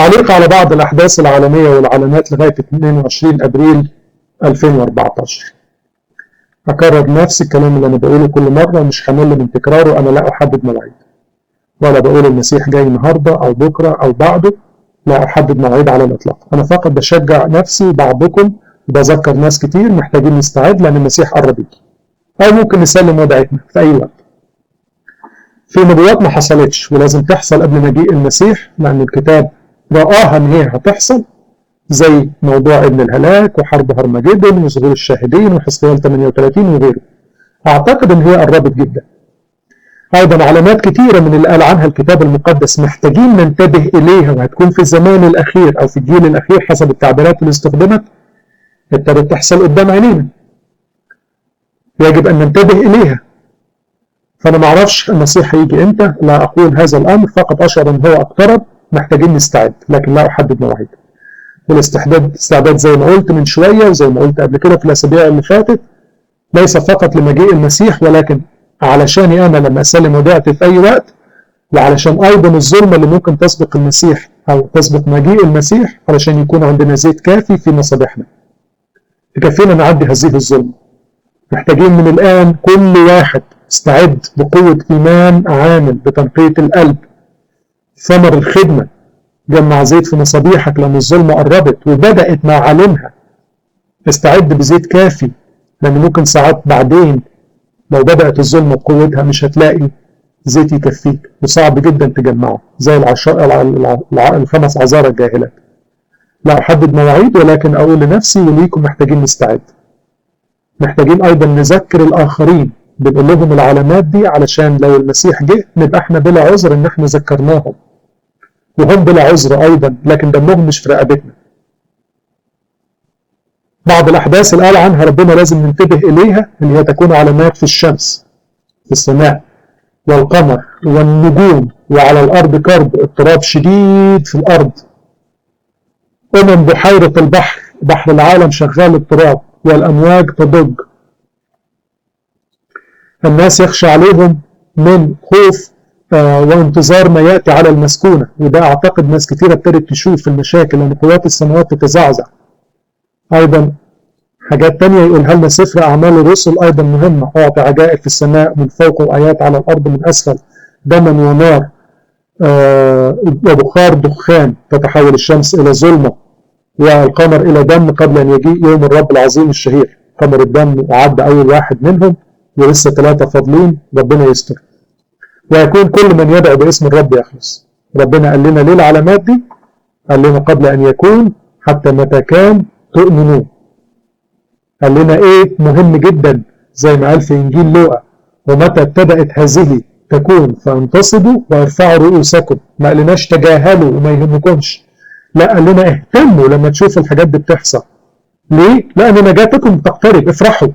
تعليق على بعض الأحداث العالمية والعلامات لغاية 22 ابريل 2014. أكرر نفس الكلام اللي أنا بقوله كل مرة، مش همل من تكراره. أنا لا أحدد مواعيد، ولا بقول المسيح جاي النهاردة أو بكرة أو بعده، لا أحدد مواعيد على الإطلاق. أنا فقط بشجع نفسي وبعضكم، وبذكر ناس كتير محتاجين نستعد لأن المسيح قرب يجي، أو ممكن نسلم وداعتنا في أي وقت. في نبوات ما حصلتش ولازم تحصل قبل مجيء المسيح، لأن الكتاب رآها إن هي هتحصل، زي موضوع ابن الهلاك وحرب هرمجدن وظهور الشاهدين وحزقيال 38 وغيره. أعتقد إن هي قربت جدا. أيضا علامات كتيرة من اللي قال عنها الكتاب المقدس محتاجين ننتبه إليها، وهتكون في الزمان الأخير أو في الجيل الأخير حسب التعبيرات اللي استخدمت، ابتدت تحصل قدام عينينا، يجب أن ننتبه إليها. فأنا ما أعرفش المسيح هيجي إمتى، لا أقول هذا الأمر، فقط أشعر أن هو اقترب، محتاجين نستعد، لكن لا أحدد مواعيد. والاستعداد زي ما قلت من شوية وزي ما قلت قبل كده في الأسابيع اللي فاتت، ليس فقط لمجيء المسيح، ولكن علشاني أنا لما أسلم وديعتي في أي وقت، وعلشان أيضا الظلمة اللي ممكن تسبق المسيح أو تسبق مجيء المسيح، علشان يكون عندنا زيت كافي في مصابيحنا يكفينا نعدي هذه الظلمة. محتاجين من الآن كل واحد استعد بقوة إيمان عامل بتنقية القلب، ثمر الخدمة، جمع زيت في مصابيحك لأن الظلمة قربت وبدأت مع علمها. استعد بزيت كافي، لأن ممكن ساعات بعدين لو بدأت الظلمة بقوتها مش هتلاقي زيت يكفيك، وصعب جدا تجمعه زي الخمس عذارى الجاهلات. لا أحدد مواعيد، ولكن أقول لنفسي وليكم محتاجين نستعد. محتاجين أيضا نذكر الآخرين، بنقول لهم العلامات دي علشان لو المسيح جه نبقى احنا بلا عذر ان احنا ذكرناهم، وهم بلا عذر أيضا، لكن دمهم مش في رقبتنا. بعض الأحداث اللي قال عنها ربنا لازم ننتبه إليها، اللي هي تكون علامات في الشمس في السماء والقمر والنجوم، وعلى الأرض كرب، اضطراب شديد في الأرض، بحيرة البحر، بحر العالم شغال اضطراب، والأمواج تضج. الناس يخشى عليهم من خوف وانتظار ما يأتي على المسكونة، وده أعتقد ناس كتيرة ابتدت تشوف المشاكل لأن قوات السماوات تتزعزع. أيضا حاجات تانية يقولها لنا سفر أعمال الرسل أيضا مهمة، أعطي عجائب في السماء من فوق وآيات على الأرض من أسفل، دما ونار وبخار دخان، تتحول الشمس إلى ظلمة والقمر إلى دم قبل أن يجيء يوم الرب العظيم الشهير. قمر الدم وعد أول واحد منهم ولسه 3 فاضلين، ربنا يستر. ويكون كل من يدعو باسم الرب يخلص. ربنا قال لنا ليه العلامات دي؟ قال لنا قبل أن يكون، حتى متى كان تؤمنون. قال لنا إيه مهم جدا زي ما قال في إنجيل لوقا، ومتى ابتدأت هذه تكون فانتصبوا وارفعوا رؤوسكم. ما قالناش تجاهلوا وما يهمكمش، لا قال لنا اهتموا لما تشوفوا الحاجات دي بتحصل. ليه؟ لأن نجاتكم تقترب. افرحوا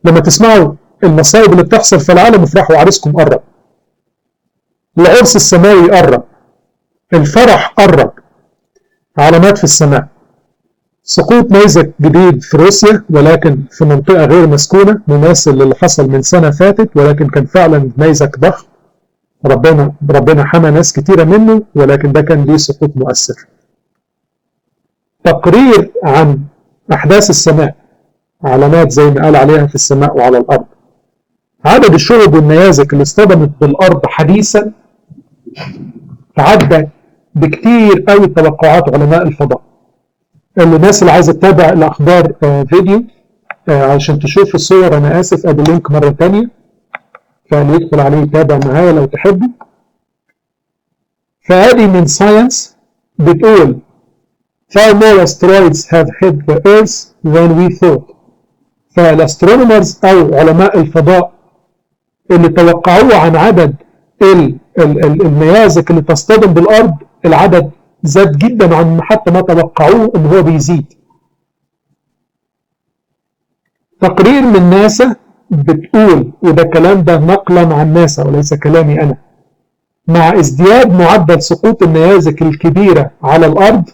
لما تسمعوا المصائب اللي بتحصل في العالم، افرحوا، عريسكم قرب، العرس السماوي قرب، الفرح قرب. علامات في السماء، سقوط نيزك جديد في روسيا ولكن في منطقة غير مسكونة، مماثل للي حصل من سنة فاتت، ولكن كان فعلا نيزك ضخم. ربنا حمى ناس كتيرة منه، ولكن ده كان ليه سقوط مؤثر. تقرير عن أحداث السماء، علامات زي ما قال عليها في السماء وعلى الأرض. عدد الشهب والنيازك اللي اصطدمت بالأرض حديثا تعدى بكتير قوي توقعات علماء الفضاء. الناس اللي عايزة تتابع الأخبار فيديو عشان تشوف الصور، أنا آسف أدي اللينك مرة تانية، فاللي يدخل عليه يتابع معايا لو تحبوا. فهذه من ساينس بتقول far more asteroids have hit the earth than we thought. فالاسترونومرز أو علماء الفضاء اللي توقعوه عن عدد النيازك اللي تصطدم بالأرض، العدد زاد جدا عن حتى ما توقعوه ان هو بيزيد. تقرير من ناسا بتقول، وده الكلام ده نقلا عن ناسا وليس كلامي انا، مع ازدياد معدل سقوط النيازك الكبيرة على الارض،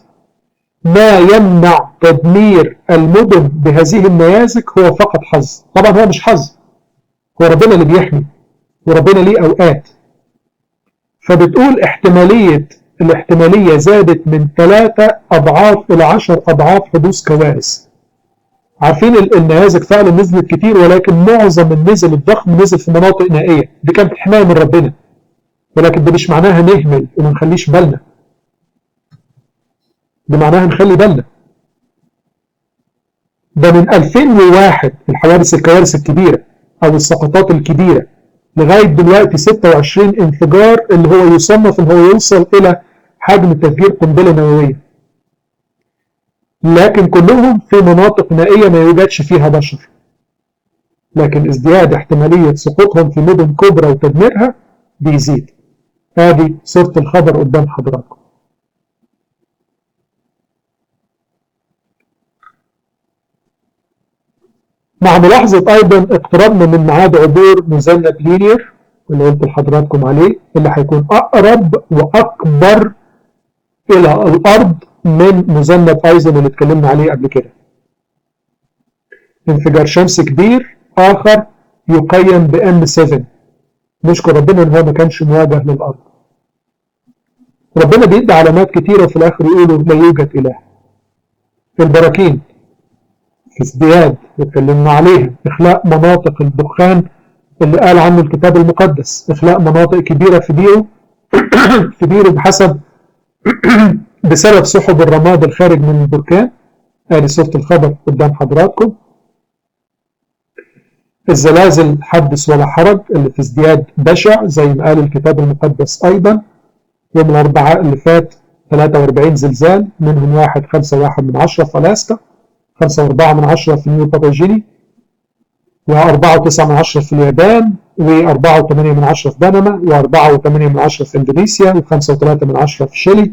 ما يمنع تدمير المدن بهذه النيازك هو فقط حظ. طبعا هو مش حظ، هو ربنا اللي بيحمي، وربنا ليه اوقات. فبتقول احتمالية الاحتمالية زادت من 3 أضعاف إلى 10 أضعاف حدوث كوارث. عارفين النيازك فعلا نزلت كتير، ولكن معظم النزل الضخم نزل في مناطق نائية، دي كانت حماية من ربنا، ولكن ده مش معناها نهمل وما نخليش بالنا، ده معناها نخلي بالنا. ده من 2001 الكوارث الكبيرة أو السقطات الكبيرة لغاية دلوقتي 26 انفجار اللي هو يصنف ان هو يوصل إلى حجم تفجير قنبلة نووية، لكن كلهم في مناطق نائية ما يوجدش فيها بشر، لكن ازدياد احتمالية سقوطهم في مدن كبرى وتدميرها بيزيد. هذه صورة الخبر قدام حضراتكم. مع ملاحظة أيضا اقترابنا من ميعاد عبور مذنب لينير اللي قلت لحضراتكم عليه، اللي هيكون أقرب وأكبر إلى الأرض من مذنب أيزن اللي اتكلمنا عليه قبل كده. انفجار شمسي كبير آخر يقيم بN7. نشكر ربنا إن هو ما كانش مواجه للأرض. ربنا بيدي علامات كتيرة وفي الآخر يقولوا لا يوجد إله. البراكين في ازدياد واتكلمنا عليها، إخلاء مناطق الدخان اللي قال عنه الكتاب المقدس، إخلاء مناطق كبيرة في بيرو بحسب بسبب سحب الرماد الخارج من البركان. ادي صورة الخبر قدام حضراتكم. الزلازل حدث ولا حرج اللي في ازدياد بشع زي ما قال الكتاب المقدس أيضا. يوم الأربعاء اللي فات 43 زلزال، منهم واحد 5.1 في ألاسكا، 5.4 في نيو باباجيني، و4.9 في اليابان، و4.8 في بنما، و4.8 في اندونيسيا، و5.3 في شيلي.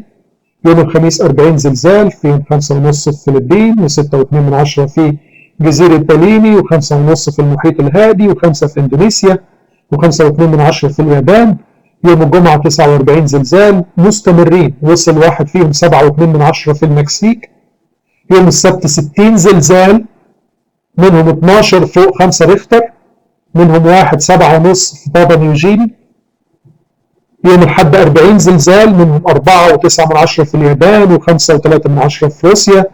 يوم الخميس 40 زلزال، في يوم 5.5 في الفلبين، و6.2 في جزيرة باليني، و5.5 في المحيط الهادي، و5 في اندونيسيا، و5.2 في اليابان. يوم الجمعة 49 زلزال مستمرين، وصل واحد فيهم 7.2 في المكسيك. يوم السبت 60 زلزال، منهم 12 فوق 5 ريختر، منهم واحد 7.5 في بابا نيوجيني. يوم الحد 40 زلزال، منهم 4.9 في اليابان، و5.3 في روسيا،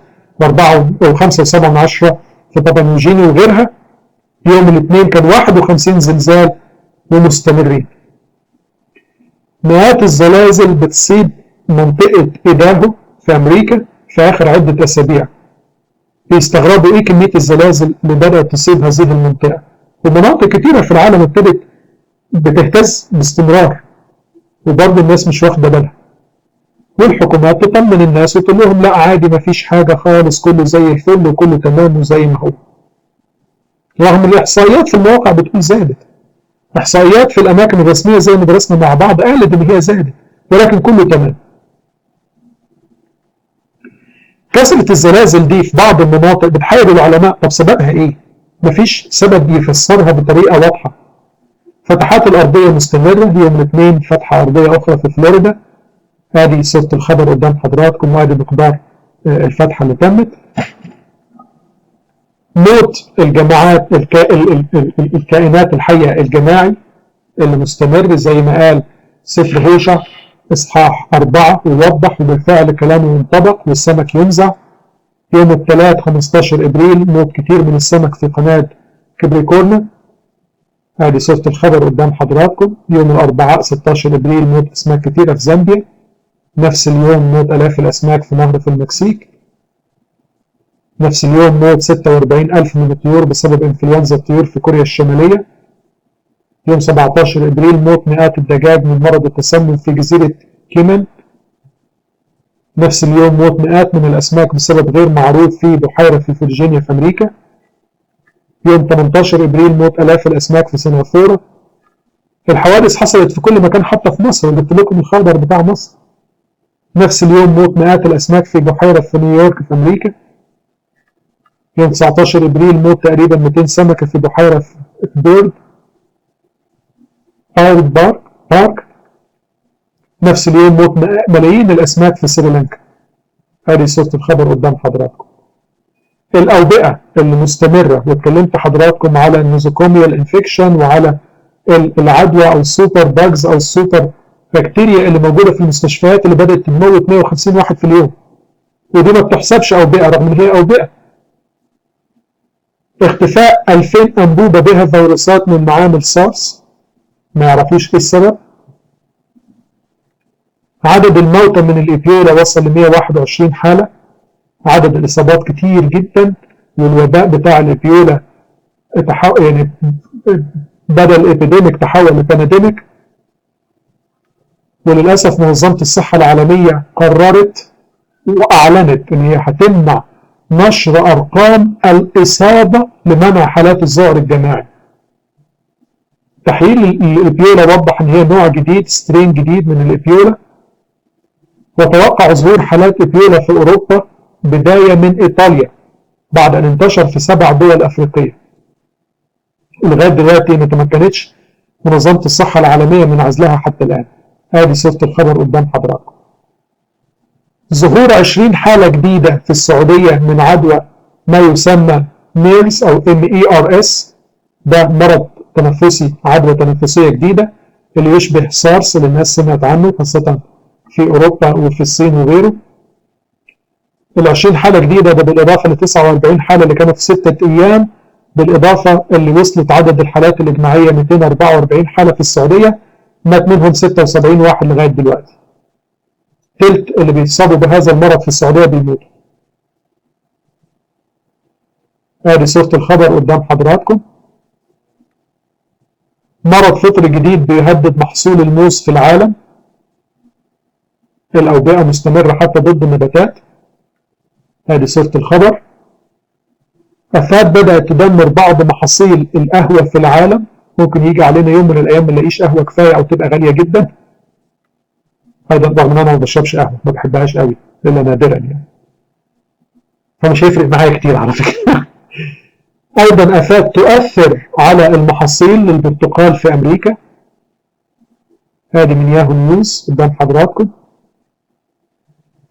و5.7 في بابا نيوجيني وغيرها. يوم الاثنين كان 51 زلزال ومستمرين. مئات الزلازل بتصيب منطقة إيداهو في أمريكا في آخر عدة أسابيع. بيستغربوا إيه كمية الزلازل اللي بدأت تصيب هذه المنطقة، ومناطق كتيرة في العالم ابتدت بتهتز باستمرار، وبرضه الناس مش واخدة بالها، والحكومات تطمن الناس وتقول لهم لا عادي مفيش حاجة خالص، كله زي الفل وكله تمام وزي ما هو، رغم الإحصائيات في المواقع بتقول زادت. إحصائيات في الأماكن الرسمية زي ما درسنا مع بعض قالت إن هي زادت، ولكن كله تمام. كثرة الزلازل دي في بعض المناطق بتحير العلماء، طب سببها إيه؟ مفيش سبب يفسرها بطريقة واضحة. فتحات الأرضية مستمرة، يوم الاثنين فتحة أرضية أخرى في فلوريدا. هذه صورة الخبر قدام حضراتكم، وهذه مقدار الفتحة اللي تمت. موت الجماعات الكائنات الحية الجماعي اللي مستمر زي ما قال سفر هوشع إصحاح 4 ويوضح، وبالفعل كلامه ينطبق والسمك ينزع. يوم الثلاث 15 ابريل موت كتير من السمك في قناة كبريكورنا. هذه صورة الخبر قدام حضراتكم. يوم الأربعاء 16 ابريل موت أسماك كتيرة في زامبيا. نفس اليوم موت آلاف الأسماك في نهر في المكسيك. نفس اليوم موت 46,000 من الطيور بسبب انفلونزا الطيور في كوريا الشمالية. يوم 17 ابريل موت مئات الدجاج من مرض التسمم في جزيرة كيمن. نفس اليوم موت مئات من الأسماك بسبب غير معروف في بحيرة في فرجينيا في أمريكا. يوم 18 ابريل موت آلاف الأسماك في سنغافورة. الحوادث حصلت في كل مكان حتى في مصر، جبت لكم الخبر بتاع مصر. نفس اليوم موت مئات الأسماك في بحيرة في نيويورك في أمريكا. يوم 19 ابريل موت تقريبا 200 سمكة في بحيرة في بيرد بارك. نفس اليوم موت ملايين الأسماك في سريلانكا. هذه صورة الخبر قدام حضراتكم. الأوبئة اللي مستمرة، واتكلمت حضراتكم على النوزوكوميال انفكشن وعلى العدوى أو السوبر باجز أو السوبر البكتيريا اللي موجودة في المستشفيات اللي بدأت تموت 150 واحد في اليوم، ودي ما بتحسبش أوبئة رغم إن هي أوبئة. اختفاء 2000 أنبوبة بها فيروسات من معامل سارس، ما يعرفوش إيه السبب. عدد الموتى من الإبيولا وصل ل 121 حالة، عدد الإصابات كتير جدا، والوباء بتاع الإبيولا يعني بدل إبيديميك تحول لبانديميك. وللأسف منظمة الصحة العالمية قررت وأعلنت إن هي هتمنع نشر أرقام الإصابة لمنع حالات الظهر الجماعي. تحليل الإبيولا وضح إن هي نوع جديد، سترين جديد من الإبيولا، وتوقع ظهور حالات إبيولا في أوروبا بداية من إيطاليا بعد أن انتشر في 7 دول أفريقية. ولغاية دلوقتي ما تمكنتش منظمة الصحة العالمية من عزلها حتى الآن. هذه صورة الخبر قدام حضراتكم. ظهور 20 حالة جديدة في السعودية من عدوى ما يسمى ميرس أو MERS، ده مرض تنفسي، عدوى تنفسية جديدة اللي يشبه سارس اللي الناس سمعت عنه خاصة في أوروبا وفي الصين وغيره. ال20 حالة جديدة ده بالإضافة ل 49 حالة اللي كانوا في 6 أيام، بالإضافة اللي وصلت عدد الحالات الإجماعية 244 حالة في السعودية، مات منهم 76 واحد لغاية دلوقتي. تلت اللي بيتصابوا بهذا المرض في السعودية بيموتوا. ادي صورة الخبر قدام حضراتكم. مرض فطري جديد بيهدد محصول الموز في العالم. الأوبئة مستمرة حتى ضد النباتات. ادي صورة الخبر. آفات بدأت تدمر بعض محاصيل القهوة في العالم، ممكن يجي علينا يوم من الأيام ما نلاقيش قهوة كفاية أو تبقى غالية جدا. أيضا رغم إن أنا ما بشربش قهوة، ما بحبهاش قوي إلا نادرا يعني، فمش هيفرق معايا كتير على فكرة. أيضا آفات تؤثر على المحاصيل للبرتقال في أمريكا. هذه من ياهو نيوز قدام حضراتكم.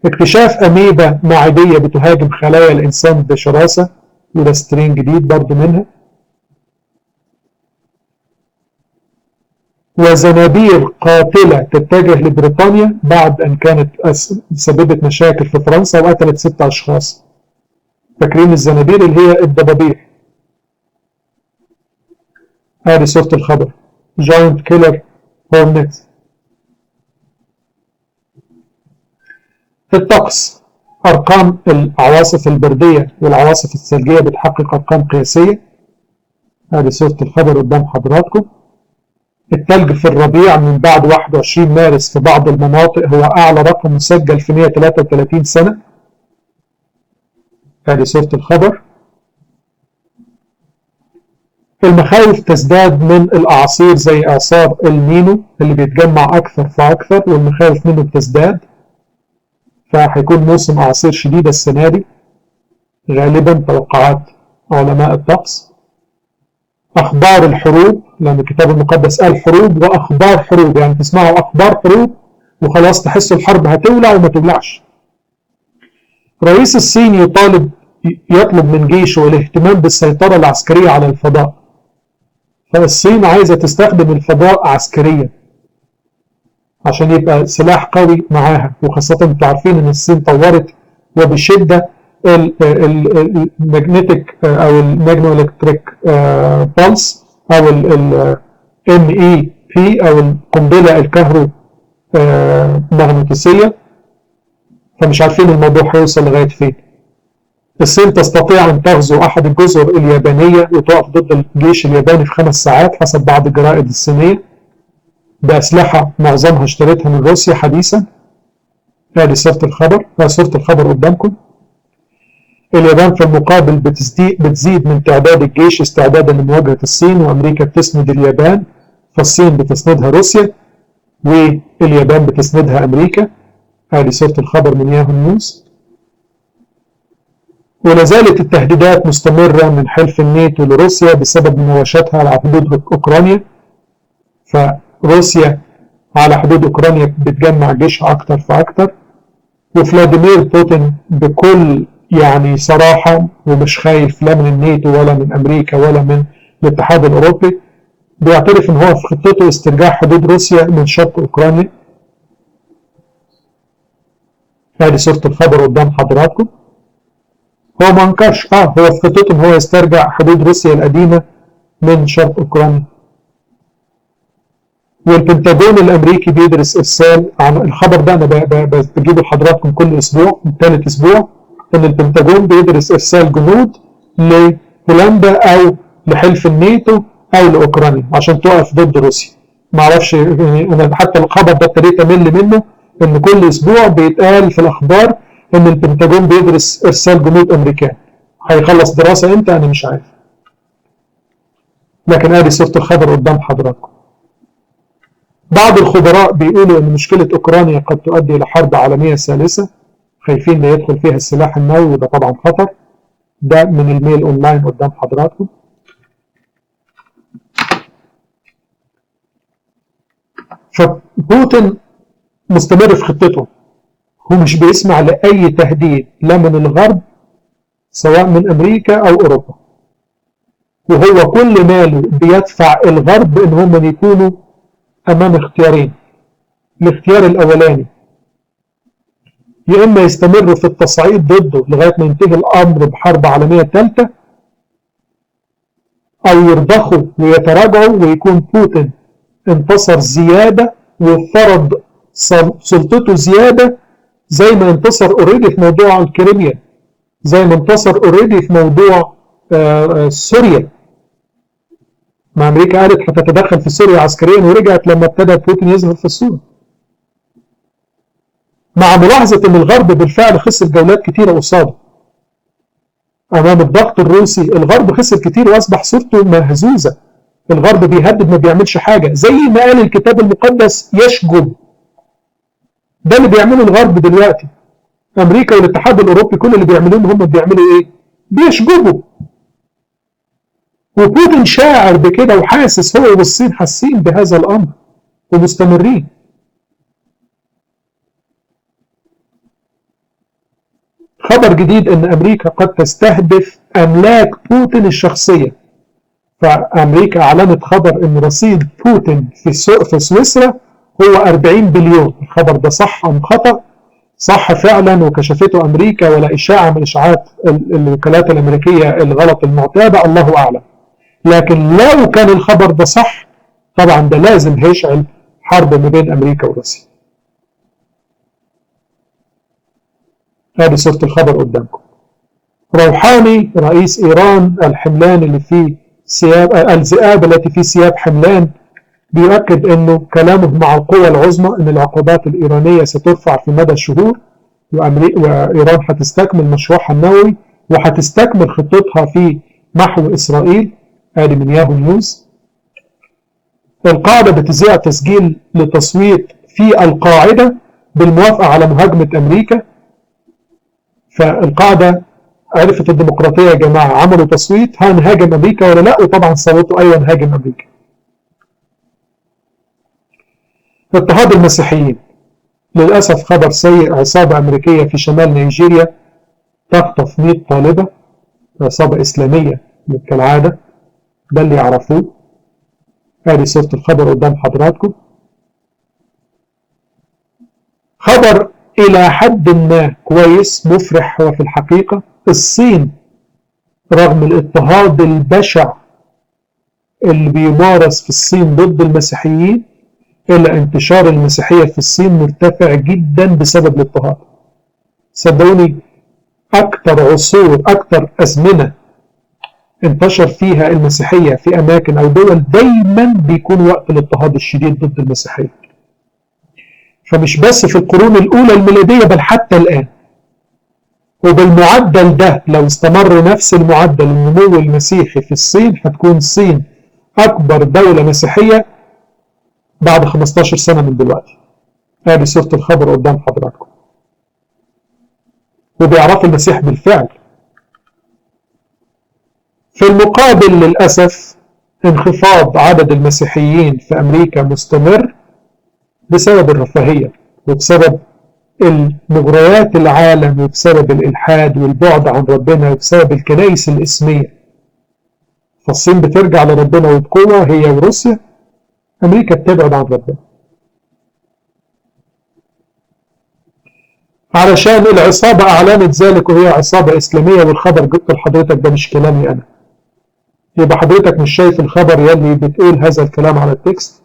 اكتشاف أميبا معدية بتهاجم خلايا الإنسان بشراسة، وده سترين جديد برضه منها. وزنابير قاتلة تتجه لبريطانيا بعد أن كانت سببت مشاكل في فرنسا وقتلت 6 أشخاص. فاكرين الزنابير اللي هي الضبابير. هذه صورة الخبر. جاينت كيلر هورنت. الطقس، أرقام العواصف البردية والعواصف الثلجية بتحقق أرقام قياسية. هذه صورة الخبر قدام حضراتكم. الثلج في الربيع من بعد 21 مارس في بعض المناطق هو أعلى رقم مسجل في 133 سنة. هذه صورة الخبر. المخاوف تزداد من الأعاصير زي إعصار النينو اللي بيتجمع أكثر فأكثر، والمخاوف منه بتزداد، فهيكون موسم أعاصير شديدة السنة دي غالبا توقعات علماء الطقس. أخبار الحروب، لأن الكتاب المقدس قال حروب وأخبار حروب، يعني تسمعوا أخبار حروب وخلاص تحسوا الحرب هتولع وما تولعش. رئيس الصين يطلب من جيشه الاهتمام بالسيطرة العسكرية على الفضاء. فالصين عايزة تستخدم الفضاء عسكريا عشان يبقى سلاح قوي معاها، وخاصة انتوا عارفين ان الصين طورت وبشدة المagnetic او المagno-electric pulse او MEP او القنبلة الكهرومغناطيسية، فمش عارفين الموضوع هيوصل لغاية فين. الصين تستطيع أن تغزو أحد الجزر اليابانية وتقف ضد الجيش الياباني في 5 ساعات حسب بعض الجرائد الصينية بأسلحة معظمها اشتريتها من روسيا حديثا. هذه صورة الخبر قدامكم. اليابان في المقابل بتزيد من تعداد الجيش استعدادا لمواجهة الصين، وأمريكا بتسند اليابان، فالصين بتسندها روسيا واليابان بتسندها أمريكا. هذه صورة الخبر من ياهو نيوز. ولا زالت التهديدات مستمرة من حلف الناتو لروسيا بسبب مناوشاتها على حدود أوكرانيا، فروسيا على حدود أوكرانيا بتجمع جيشها أكتر فأكتر. وفلاديمير بوتين بكل يعني صراحة ومش خايف لا من الناتو ولا من أمريكا ولا من الاتحاد الأوروبي، بيعترف إن هو في خطته استرجاع حدود روسيا من شرق أوكرانيا ادي صورة الخبر قدام حضراتكم. هو ما انكرش هو في خطته ان هو يسترجع حدود روسيا القديمة من شرق اوكرانيا. والبنتاجون الامريكي بيدرس ارسال، عن الخبر ده انا بجيبه لحضراتكم كل اسبوع، من ثالث اسبوع، ان البنتاجون بيدرس ارسال جنود لهولندا او لحلف الناتو او لاوكرانيا عشان تقف ضد روسيا. ما اعرفش يعني، انا حتى الخبر ده ابتديت امل منه، ان كل اسبوع بيتقال في الاخبار ان البنتاجون بيدرس ارسال جنود امريكان. هيخلص دراسه امتى انا مش عارف. لكن ادي صوره الخبر قدام حضراتكم. بعض الخبراء بيقولوا ان مشكله اوكرانيا قد تؤدي الى حرب عالميه ثالثه، خايفين لا يدخل فيها السلاح النووي، وده طبعا خطر. ده من الميل اونلاين قدام حضراتكم. فبوتين مستمر في خطته، هو مش بيسمع لاي تهديد لا من الغرب سواء من امريكا او اوروبا، وهو كل ماله بيدفع الغرب ان هم يكونوا امام اختيارين. الاختيار الاولاني يا اما يستمروا في التصعيد ضده لغايه ما ينتهي الامر بحرب عالميه ثالثه، او يرضخوا ويتراجعوا ويكون بوتين انتصر زياده وفرض سلطته زياده، زي ما انتصر اوريدي في موضوع الكريميا، زي ما انتصر اوريدي في موضوع سوريا. ما امريكا قالت هتتدخل في سوريا عسكريا ورجعت لما ابتدى بوتين يظهر في الصوره. مع ملاحظه ان الغرب بالفعل خسر جولات كتيره قصاده امام الضغط الروسي. الغرب خسر كتير واصبح صورته مهزوزه. الغرب بيهدد ما بيعملش حاجه، زي ما قال الكتاب المقدس يشجب. ده اللي بيعمله الغرب دلوقتي. امريكا والاتحاد الاوروبي كل اللي بيعملوه هم بيعملوا ايه؟ بيشجبوا. وبوتين شاعر بكده وحاسس، هو والصين حاسين بهذا الامر ومستمرين. خبر جديد ان امريكا قد تستهدف املاك بوتين الشخصيه. فامريكا اعلنت خبر ان رصيد بوتين في سويسرا هو 40 بليون. الخبر ده صح ام خطا؟ صح فعلا، وكشفته امريكا ولا اشاعه من اشاعات الوكالات الامريكيه الغلط المعتاده، الله اعلم. لكن لو كان الخبر ده صح، طبعا ده لازم هيشعل حرب ما بين امريكا وروسيا. هذه صورة الخبر قدامكم. روحاني رئيس ايران، الحملان اللي فيه ثياب، الذئاب التي في ثياب حملان، بيؤكد انه كلامه مع القوى العظمى ان العقوبات الايرانيه سترفع في مدى شهور، وايران هتستكمل مشروعها النووي وهتستكمل خطتها في محو اسرائيل. ادي من ياهو نيوز. القاعده بتذيع تسجيل لتصويت في القاعده بالموافقه على مهاجمه امريكا. فالقاعده عرفت الديمقراطيه يا جماعه، عملوا تصويت هنهاجم امريكا ولا لا، وطبعا صوتوا ايوه نهاجم امريكا. اضطهاد المسيحيين، للأسف خبر سيء. عصابة أمريكية في شمال نيجيريا تخطف 100 طالبة، عصابة إسلامية كالعادة، ده اللي يعرفوه. هذه صورة الخبر قدام حضراتكم. خبر إلى حد ما كويس مفرح، هو في الحقيقة الصين رغم الاضطهاد البشع اللي بيمارس في الصين ضد المسيحيين، إلا انتشار المسيحية في الصين مرتفع جدا بسبب الاضطهاد. صدقوني أكثر عصور، أكثر أزمنة انتشر فيها المسيحية في أماكن أو دول دايما بيكون وقت الاضطهاد الشديد ضد المسيحية. فمش بس في القرون الأولى الميلادية، بل حتى الآن. وبالمعدل ده لو استمر نفس المعدل النمو المسيحي في الصين، هتكون الصين أكبر دولة مسيحية بعد 15 سنة من دلوقتي. هذه صورة الخبر قدام حضراتكم. وبيعرفوا المسيح بالفعل. في المقابل للأسف انخفاض عدد المسيحيين في أمريكا مستمر بسبب الرفاهية، وبسبب المغريات العالم، وبسبب الإلحاد والبعد عن ربنا، وبسبب الكنائس الإسمية. فالصين بترجع لربنا وبقوة هي وروسيا، أمريكا بتبعد عن ربنا. علشان العصابة أعلنت ذلك وهي عصابة إسلامية، والخبر جبت لحضرتك ده مش كلامي أنا. يبقى حضرتك مش شايف الخبر يلي بتقول هذا الكلام على التكست،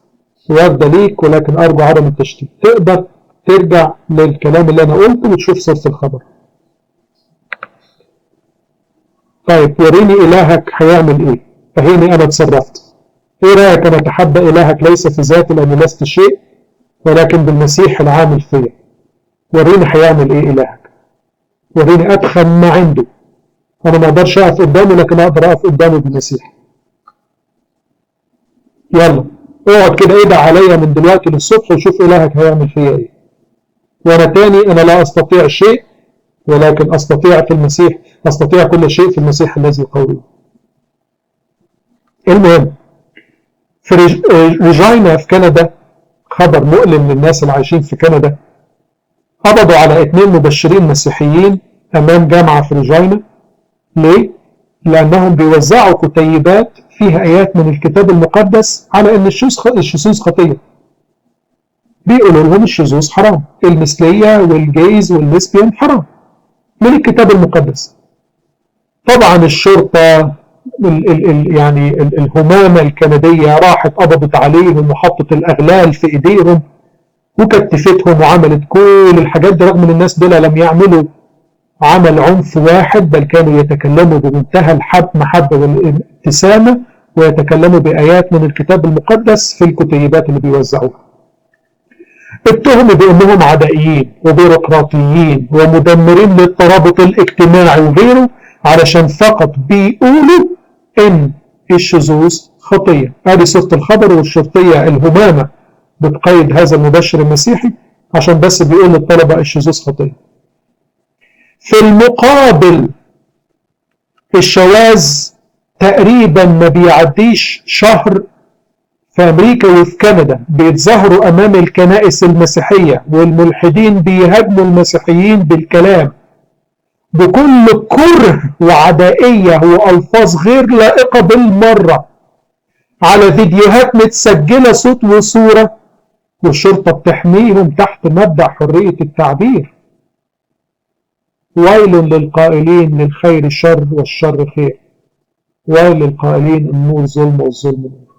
واخده ليك، ولكن أرجو عدم التشتيت. تقدر ترجع للكلام اللي أنا قلته وتشوف صورة الخبر. طيب وريني إلهك هيعمل إيه؟ فهيني أنا اتصرفت. إيه رأيك أنا أتحدى إلهك ليس في ذاتي لأني لست شيء، ولكن بالمسيح العامل فيا. وريني هيعمل إيه إلهك. وريني أدخل ما عنده. أنا ما أقدرش أقف قدامه، لكن أقدر أقف قدامه بالمسيح. يلا اقعد كده ادعي عليا من دلوقتي للصبح وشوف إلهك هيعمل فيا إيه. وأنا تاني أنا لا أستطيع شيء، ولكن أستطيع في المسيح، أستطيع كل شيء في المسيح الذي يقويني. المهم في ريجينا في كندا، خبر مؤلم للناس اللي عايشين في كندا. قبضوا على 2 مبشرين مسيحيين أمام جامعة في ريجينا. ليه؟ لأنهم بيوزعوا كتيبات فيها آيات من الكتاب المقدس على أن الشذوذ خطية. بيقولوا لهم الشذوذ حرام، المثلية والجيز والليسبيان حرام من الكتاب المقدس. طبعا الشرطة يعني الهمامة الكندية راحت قبضت عليهم وحطت الأغلال في إيديهم وكتفتهم وعملت كل الحاجات دي، رغم ان الناس دول لم يعملوا عمل عنف واحد، بل كانوا يتكلموا بمنتهى المحبة والابتسامة ويتكلموا بآيات من الكتاب المقدس في الكتيبات اللي بيوزعوها. اتهموا بأنهم عدائيين وبيروقراطيين ومدمرين للترابط الاجتماعي وغيره، علشان فقط بيقولوا ان الشذوذ خطية. ادي صورة الخبر، والشرطية الهمامة بتقيد هذا المبشر المسيحي عشان بس بيقول للطلبة الشذوذ خطية. في المقابل الشواذ تقريبا ما بيعديش شهر في أمريكا وفي كندا بيتظاهروا أمام الكنائس المسيحية، والملحدين بيهاجموا المسيحيين بالكلام بكل كره وعدائية وألفاظ غير لائقة بالمرة على فيديوهات متسجلة صوت وصورة، والشرطة بتحميهم تحت مبدأ حرية التعبير. ويل للقائلين للخير شر والشر خير، ويل للقائلين النور ظلم والظلم نور.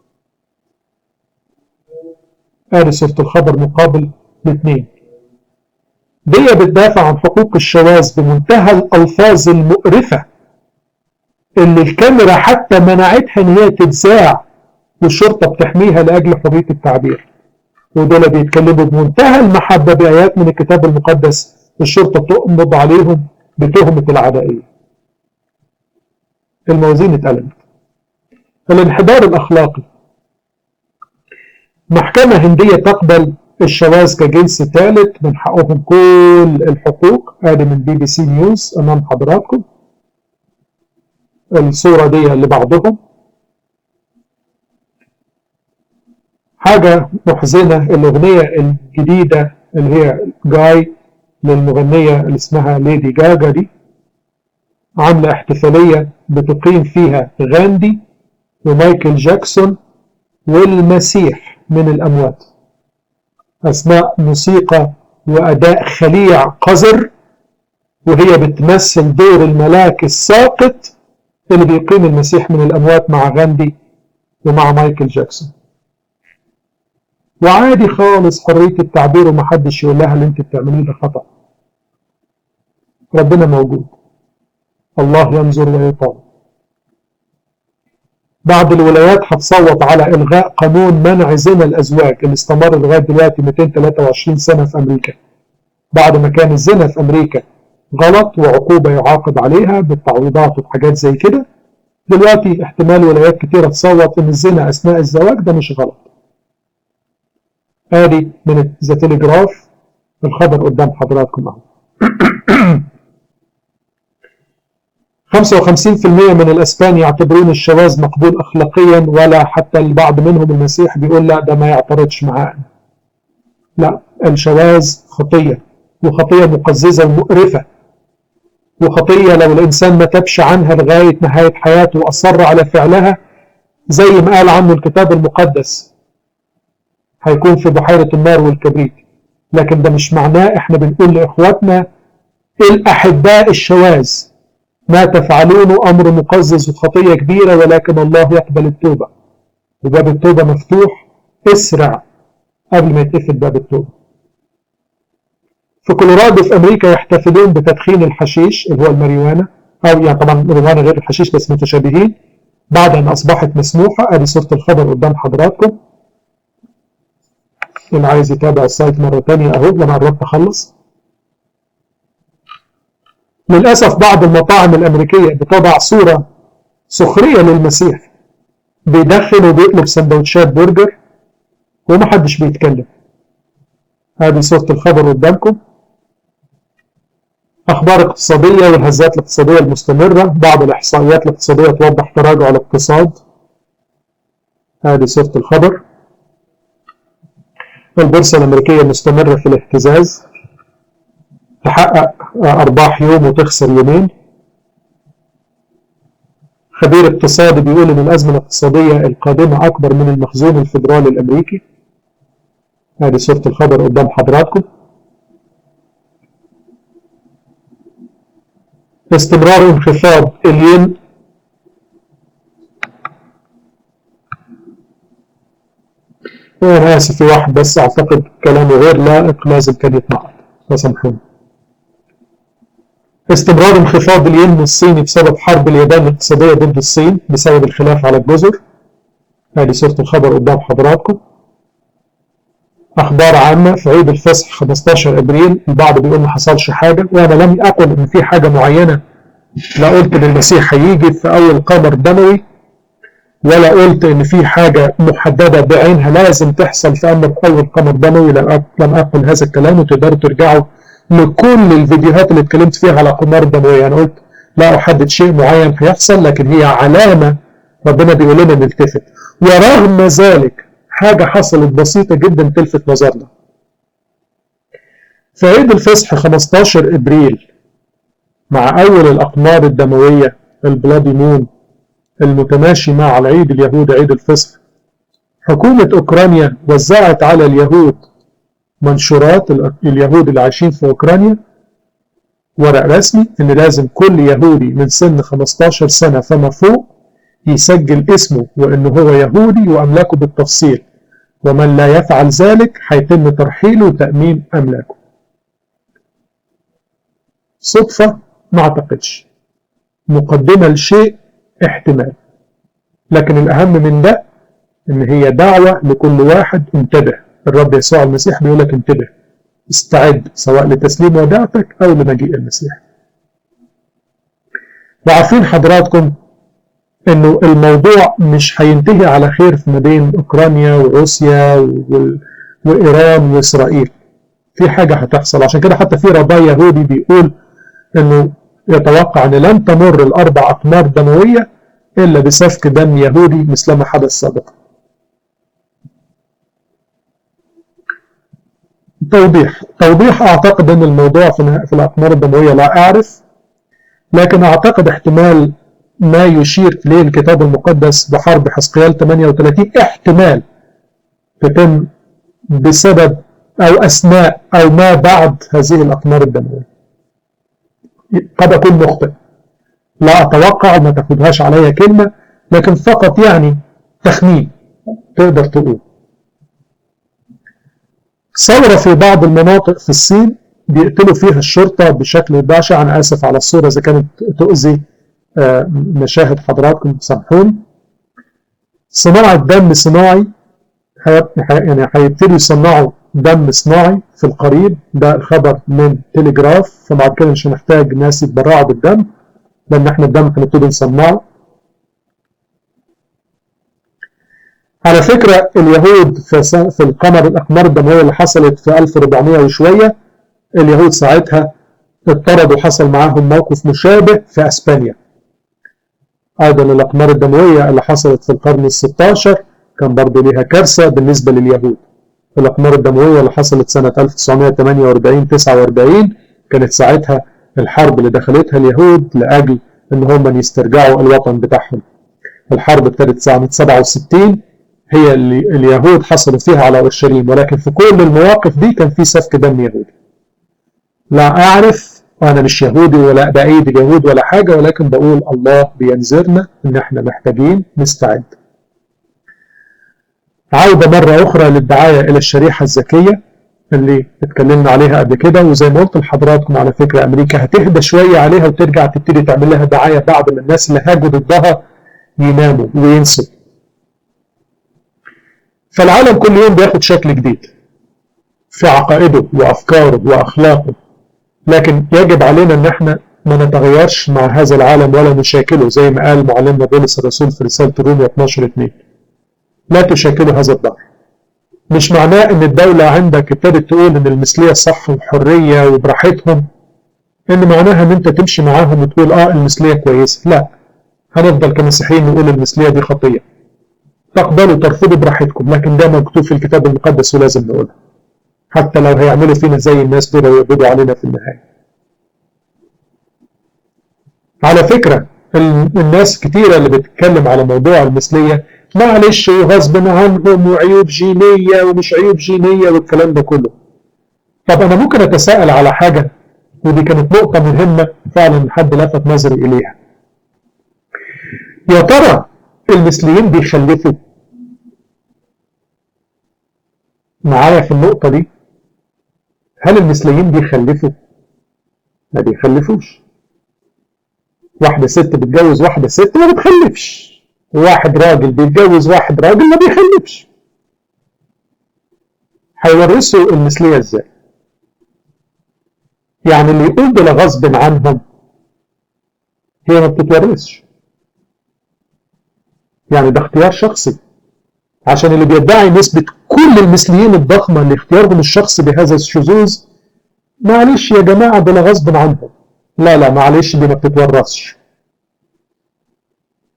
ادي صورة الخبر مقابل الاثنين. دي بتدافع عن حقوق الشواذ بمنتهى الألفاظ المقرفة اللي الكاميرا حتى منعتها ان هي تتذاع، والشرطة بتحميها لأجل حرية التعبير. ودول بيتكلموا بمنتهى المحبة بآيات من الكتاب المقدس، الشرطة تقبض عليهم بتهمة العدائية. الموازين اتقلبت. الانحدار الأخلاقي. محكمة هندية تقبل الشواذ كجنس ثالث، من حقهم كل الحقوق. ادي من BBC نيوز امام حضراتكم الصورة دي اللي بعضهم. حاجة محزنة، الأغنية الجديدة اللي هي جاي للمغنية اللي اسمها ليدي جاجا دي، عاملة احتفالية بتقيم فيها غاندي ومايكل جاكسون والمسيح من الأموات، أثناء موسيقى وأداء خليع قذر، وهي بتمثل دور الملاك الساقط اللي بيقيم المسيح من الأموات مع غاندي ومع مايكل جاكسون. وعادي خالص حرية التعبير، ومحدش يقول لها اللي انت بتعمليه ده خطأ. ربنا موجود، الله ينظر ويطالب. بعض الولايات هتصوت على إلغاء قانون منع زنا الأزواج اللي استمر لغاية دلوقتي 223 سنة في أمريكا، بعد ما كان الزنا في أمريكا غلط وعقوبة يعاقب عليها بالتعويضات وحاجات زي كده. دلوقتي احتمال ولايات كتيرة تصوت إن الزنا أثناء الزواج ده مش غلط. ادي من ذا تليجراف الخبر قدام حضراتكم اهو. 55% من الاسبان يعتبرون الشواذ مقبول اخلاقيا، ولا حتى البعض منهم المسيح بيقول لا ده ما يعترضش معانا. لا، الشواذ خطية، وخطية مقززة ومقرفة، وخطية لو الانسان ما تبش عنها لغاية نهاية حياته واصر على فعلها زي ما قال عنه الكتاب المقدس هيكون في بحيرة النار والكبريت. لكن ده مش معناه احنا بنقول لاخواتنا الأحباء الشواذ، ما تفعلونه أمر مقزز وخطية كبيرة، ولكن الله يقبل التوبة، وباب التوبة مفتوح. اسرع قبل ما يتقفل باب التوبة. في كولورادو في أمريكا يحتفلون بتدخين الحشيش اللي هو الماريجوانا، أو يعني طبعا الماريجوانا غير الحشيش بس متشابهين، بعد أن أصبحت مسموحة. أدي صورة الخبر قدام حضراتكم، اللي عايز يتابع السايت مرة تانية أهو، أنا قربت أخلص. للأسف بعض المطاعم الأمريكية بتضع صورة سخرية للمسيح، بيدخن وبيقلب سندوتشات برجر ومحدش بيتكلم. هذه صورة الخبر قدامكم. أخبار اقتصادية والهزات الاقتصادية المستمرة، بعض الإحصائيات الاقتصادية توضح تراجع الاقتصاد. هذه صورة الخبر. البورصة الأمريكية مستمرة في الاهتزاز، تحقق أرباح يوم وتخسر يومين. خبير اقتصادي بيقول إن الأزمة الاقتصادية القادمة أكبر من المخزون الفيدرالي الأمريكي. هذه صورة الخبر قدام حضراتكم. استمرار انخفاض الين. أنا آسف في واحد بس أعتقد كلامه غير لائق، لازم كان يتنقل، فسامحوني. استمرار انخفاض الين الصيني بسبب حرب اليابان الاقتصادية ضد الصين بسبب الخلاف على الجزر. هذه صورة الخبر قدام حضراتكم. أخبار عامة في عيد الفصح 15 أبريل، البعض بيقول ما حصلش حاجة، وأنا لم أقل إن في حاجة معينة. لا قلت إن المسيح هيجي في أول قمر دموي، ولا قلت إن في حاجة محددة بعينها لازم تحصل في أول قمر دموي. لم أقل هذا الكلام، وتقدروا ترجعوا لكل الفيديوهات اللي اتكلمت فيها على قمر دموية. أنا قلت لا أحدد شيء معين هيحصل، لكن هي علامة ربنا بيقول لنا نلتفت. ورغم ذلك حاجة حصلت بسيطة جدا تلفت نظرنا. في عيد الفصح 15 إبريل، مع أول الأقمار الدموية البلادي مون المتماشي مع العيد اليهودي عيد الفصح، حكومة أوكرانيا وزعت على اليهود منشورات، اليهود اللي عايشين في أوكرانيا، ورق رسمي إن لازم كل يهودي من سن 15 سنة فما فوق يسجل اسمه وإنه هو يهودي وأملاكه بالتفصيل، ومن لا يفعل ذلك هيتم ترحيله وتأمين أملاكه. صدفة؟ ما أعتقدش. مقدمة لشيء؟ احتمال. لكن الأهم من ده إن هي دعوة لكل واحد. انتبه، الرب يسوع المسيح بيقول لك انتبه، استعد سواء لتسليم وداعتك أو لمجيء المسيح. وعارفين حضراتكم إنه الموضوع مش هينتهي على خير ما بين أوكرانيا وروسيا وإيران وإسرائيل. في حاجة هتحصل، عشان كده حتى في رباي يهودي بيقول إنه يتوقع أن لن تمر الأربع أقمار دموية إلا بسفك دم يهودي مثلما حدث سابقا. توضيح أعتقد أن الموضوع في الأقمار الدموية لا أعرف، لكن أعتقد احتمال ما يشير إليه الكتاب المقدس بحرب حزقيال 38 احتمال تتم بسبب أو أثناء أو ما بعد هذه الأقمار الدموية. قد أكون مخطئ، لا أتوقع، ما تاخدهاش عليا كلمة، لكن فقط يعني تخمين تقدر تقول. ثورة في بعض المناطق في الصين بيقتلوا فيها الشرطة بشكل بشع. أنا آسف على الصورة إذا كانت تؤذي مشاهد حضراتكم، سامحوني. صناعة دم صناعي، يعني هيبتدوا يصنعوا دم صناعي في القريب. ده الخبر من تليجراف، فبعد كده مش هنحتاج ناس يتبرعوا بالدم، لأن احنا الدم هنبتدي نصنعه. على فكرة اليهود في الأقمار الدموية اللي حصلت في 1400 وشوية، اليهود ساعتها اضطردوا، حصل معاهم موقف مشابه في أسبانيا. أيضا الأقمار الدموية اللي حصلت في القرن ال16 كان برضو ليها كارثة بالنسبة لليهود. الأقمار الدموية اللي حصلت سنة 1948-49 كانت ساعتها الحرب اللي دخلتها اليهود لأجل إن هم يسترجعوا الوطن بتاعهم. الحرب ابتدت سنة 67 هي اللي اليهود حصلوا فيها على أورشليم، ولكن في كل المواقف دي كان في سفك دم يهودي. لا أعرف وأنا مش يهودي ولا بأيد اليهود ولا حاجة، ولكن بقول الله بينذرنا إن إحنا محتاجين نستعد. عودة مرة أخرى للدعاية إلى الشريحة الذكية اللي اتكلمنا عليها قبل كده، وزي ما قلت لحضراتكم على فكرة أمريكا هتهدى شوية عليها وترجع تبتدي تعمل لها دعاية بعد ما الناس اللي هاجوا ضدها يناموا وينسوا. فالعالم كل يوم بياخد شكل جديد في عقائده وأفكاره وأخلاقه، لكن يجب علينا ان احنا ما نتغيرش مع هذا العالم ولا نشاكله، زي ما قال معلمنا بولس الرسول في رسالة رومية 12:2 لا تشاكلوا هذا الدهر. مش معناه ان الدولة عندك ابتدت تقول ان المثلية صح وحرية وبراحتهم ان معناها ان انت تمشي معاهم وتقول المثلية كويسة. لا، هنفضل كمسيحيين نقول المثلية دي خطية. تقبلوا ترفضوا براحتكم، لكن ده مكتوب في الكتاب المقدس ولازم نقولها، حتى لو هيعملوا فينا زي الناس دول ويقبضوا علينا في النهاية. على فكرة الناس كتيرة اللي بتتكلم على موضوع المثلية معلش وغصب عنهم وعيوب جينية ومش عيوب جينية والكلام ده كله. طب أنا ممكن أتساءل على حاجة، ودي كانت نقطة مهمة فعلا حد لفت نظري إليها. يا ترى المثليين بيخلفوا؟ معايا في النقطة دي؟ هل المثليين بيخلفوا؟ ما بيخلفوش. واحدة ست بتجوز واحدة ست ما بتخلفش، وواحد راجل بيتجوز واحد راجل ما بيخلفش. هيورثوا المثلية ازاي؟ يعني اللي يقول ده غصب عنهم هي ما بتتورثش، يعني ده اختيار شخصي. عشان اللي بيدعي نسبة كل المثليين الضخمة لاختيارهم الشخصي بهذا الشذوذ، معلش يا جماعة ده غصب عنهم. لا معلش دي ما بتتورثش.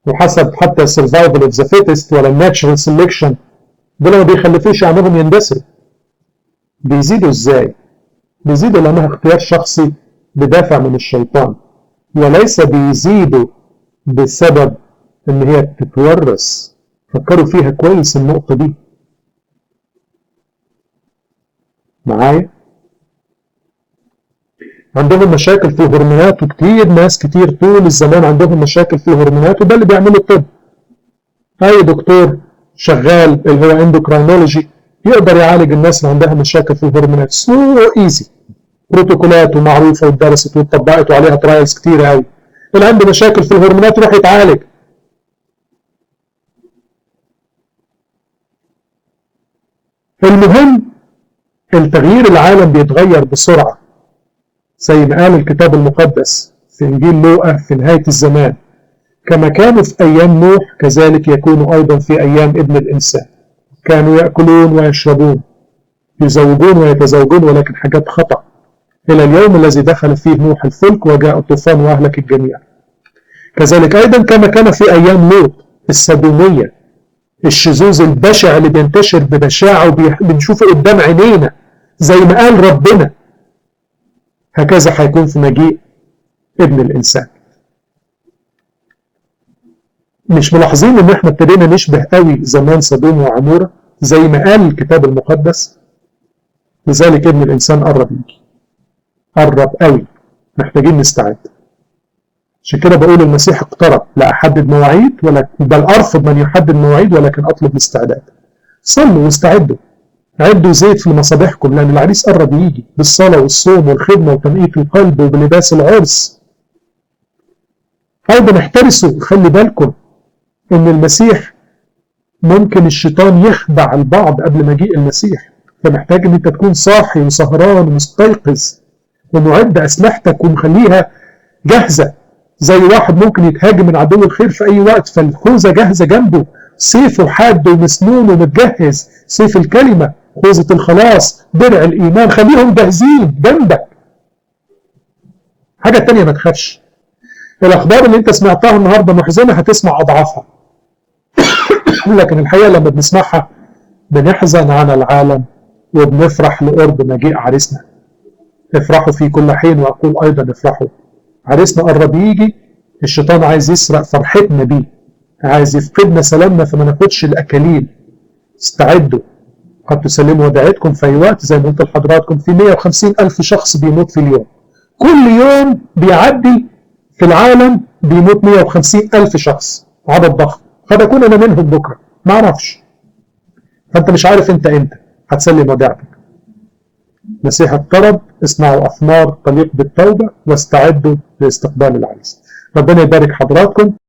وحسب حتى survival of the fittest ولا natural selection دول ما بيخلفوش عنهم يندثروا. بيزيدوا ازاي؟ بيزيدوا لانها اختيار شخصي بدافع من الشيطان، وليس بيزيدوا بسبب ان هي بتتورث. فكروا فيها كويس النقطة دي معايا. عندهم مشاكل في الهرمونات، وكتير ناس كتير طول الزمان عندهم مشاكل في الهرمونات، وده اللي بيعمله الطب. اي دكتور شغال اللي هو اندوكراينولوجي يقدر يعالج الناس اللي عندها مشاكل في الهرمونات سو ايزي. بروتوكولات ومعروفه واتدرست واتطبقت وعليها ترايلز كتير قوي. اللي عنده مشاكل في الهرمونات يروح يتعالج. المهم التغيير العالم بيتغير بسرعه، زي ما قال الكتاب المقدس في إنجيل لوقا في نهاية الزمان: كما كانوا في أيام نوح كذلك يكونوا أيضا في أيام ابن الإنسان. كانوا يأكلون ويشربون، يزوجون ويتزوجون، ولكن حاجات خطأ، إلى اليوم الذي دخل فيه نوح الفلك وجاء الطوفان وأهلك الجميع. كذلك أيضا كما كان في أيام لوط السدومية، الشذوذ البشع اللي بينتشر ببشاعة وبنشوفه قدام عينينا زي ما قال ربنا، هكذا هيكون في مجيء ابن الإنسان. مش ملاحظين ان احنا ابتدينا نشبه قوي زمان سدوم وعمورة زي ما قال الكتاب المقدس؟ لذلك ابن الإنسان قرب يجي، قرب قوي، محتاجين نستعد. عشان كده بقول المسيح اقترب، لا أحدد مواعيد بل أرفض من يحدد مواعيد، ولكن أطلب الاستعداد. صلوا واستعدوا، عدوا زيت في مصابيحكم، لأن العريس قرب يجي، بالصلاة والصوم والخدمة وتنقية القلب وبلباس العرس. أيضا احترسوا، خلي بالكم إن المسيح ممكن الشيطان يخدع البعض قبل مجيء المسيح، فمحتاج إن أنت تكون صاحي وسهران ومستيقظ ومعد أسلحتك ومخليها جاهزة. زي واحد ممكن يتهاجم من عدو الخير في أي وقت، فالخوذة جاهزة جنبه، سيفه حاد ومسنون ومتجهز، سيف الكلمة، خوذة الخلاص، درع الإيمان، خليهم جاهزين جنبك. حاجة تانية ما تخافش. الأخبار اللي أنت سمعتها النهاردة محزنة، هتسمع أضعافها. لكن الحقيقة لما بنسمعها بنحزن على العالم وبنفرح لقرب مجيء عريسنا. افرحوا في كل حين وأقول أيضا افرحوا. عريسنا قرب يجي، الشيطان عايز يسرق فرحتنا بيه، عايز يفقدنا سلامنا فما ناخدش الأكاليل. استعدوا، قد تسلموا وداعتكم في أي وقت. زي ما قلت لحضراتكم في 150,000 شخص بيموت في اليوم، كل يوم بيعدي في العالم بيموت 150,000 شخص، عدد ضخم، قد أكون أنا منهم بكرة، ما أعرفش. فأنت مش عارف أنت إمتى هتسلم وديعتك. مسيح اقترب، اسمعوا أثمار تليق بالتوبة واستعدوا لاستقبال العريس. ربنا يبارك حضراتكم.